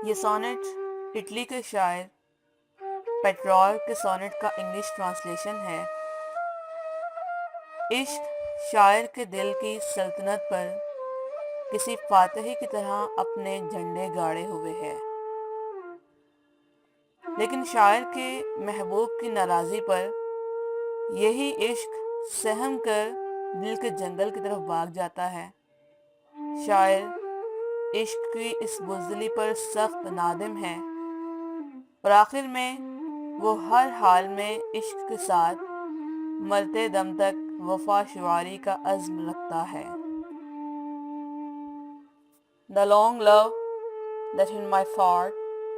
ये sonnet Italy के शायर पेट्रोल के सोनेट का इंग्लिश ट्रांसलेशन है। इश्क शायर के दिल की सल्तनत पर किसी फातही की तरह अपने झंडे गाड़े हुए है, लेकिन शायर के महबूब की नाराज़ी पर यही इश्क सहम कर दिल के जंगल की तरफ भाग जाता है। शायर इश्क की इस बुज़दिली पर सख्त नादिम है और आखिर में वो हर हाल में इश्क के साथ मरते दम तक वफा शुआरी का अज़्म रखता है। The long love that in my thought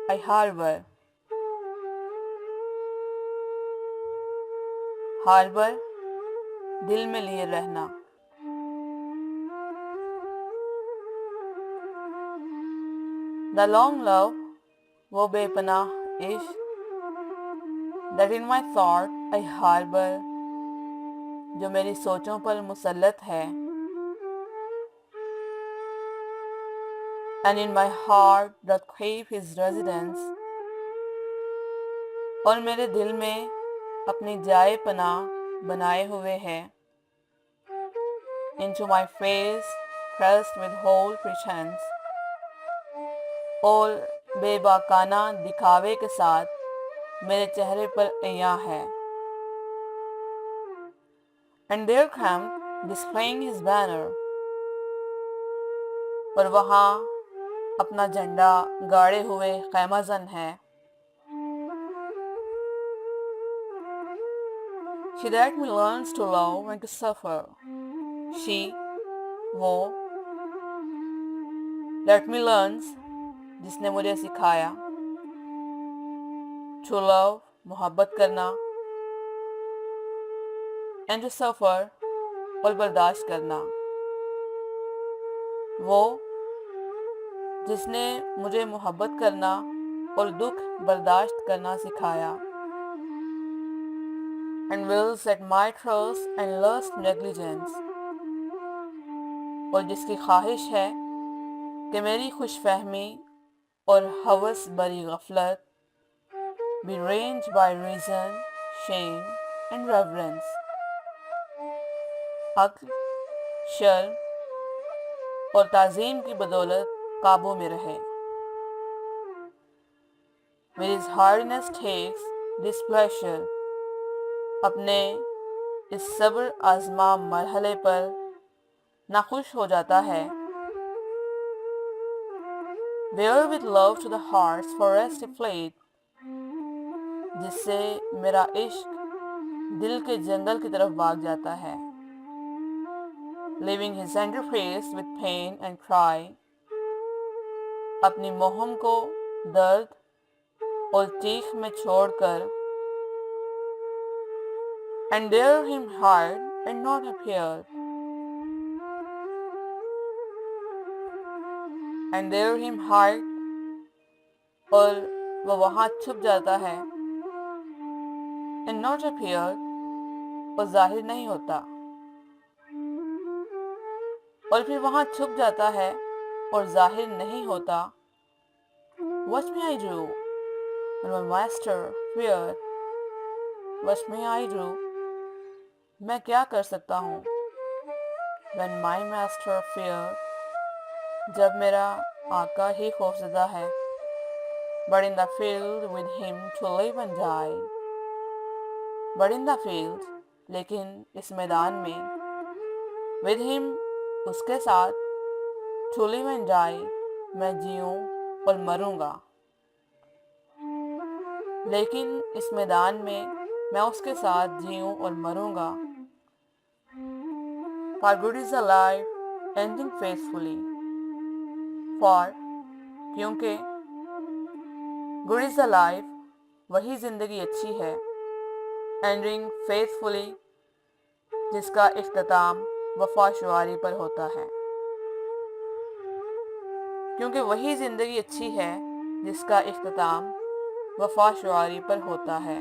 I harbor, harbour दिल में लिए रहना। The long love, वो बेपनाह इश्क, that in my thought I harbor, जो मेरी सोचों पर मुसल्लत है, and in my heart doth crave his residence, और मेरे दिल में अपनी जाए पनाह बनाए हुए है, into my face pressed with whole pretense, और बेबाकाना दिखावे के साथ मेरे चेहरे पर अयां है। And there comes displaying his banner, और वहाँ अपना झंडा गाड़े हुए ख़ैमाज़न है। She that me learns to love and to suffer, she वो that me learns जिसने मुझे सिखाया, to love मोहब्बत करना, and to suffer और बर्दाश्त करना, वो जिसने मुझे मोहब्बत करना और दुख बर्दाश्त करना सिखाया, and wills at my trust and lust negligence, और जिसकी ख्वाहिश है कि मेरी खुशफहमी और हवस बरी गफलत be ranged by reason, shame and reverence, अक्ल, शर्म और ताज़ीम की बदौलत काबू में रहे। With his hardness takes displeasure, अपने इस सब्र आज़मा मरहले पर नाखुश हो जाता है। Where with love to the heart's forest fled, जिससे मेरा इश्क दिल के जंगल की तरफ भाग जाता है। Leaving his anger faced with pain and cry, अपनी मोहम को दर्द और चीख में छोड़कर, and there him hide and not appeared, and there him hide, और वह वहाँ छुप जाता है, and not appeared, और जाहिर नहीं होता, और फिर वहाँ छुप जाता है और जाहिर नहीं होता। What may I do when my master feared? What may I do? मैं क्या कर सकता हूँ? When my master feared, जब मेरा आका ही खौफज़दा है। But in the field with him to live and die. But in the field, लेकिन इस मैदान में, with him, उसके साथ, to live and die, मैं जीऊँ और मरूँगा। लेकिन इस मैदान में मैं उसके साथ जीऊँ और मरूँगा। For good is a life ending faithfully. For क्योंकि good is a life, वही ज़िंदगी अच्छी है, ending faithfully, जिसका इख्तिताम वफा शुआरी पर होता है। क्योंकि वही ज़िंदगी अच्छी है जिसका इख्तिताम वफा शुआरी पर होता है।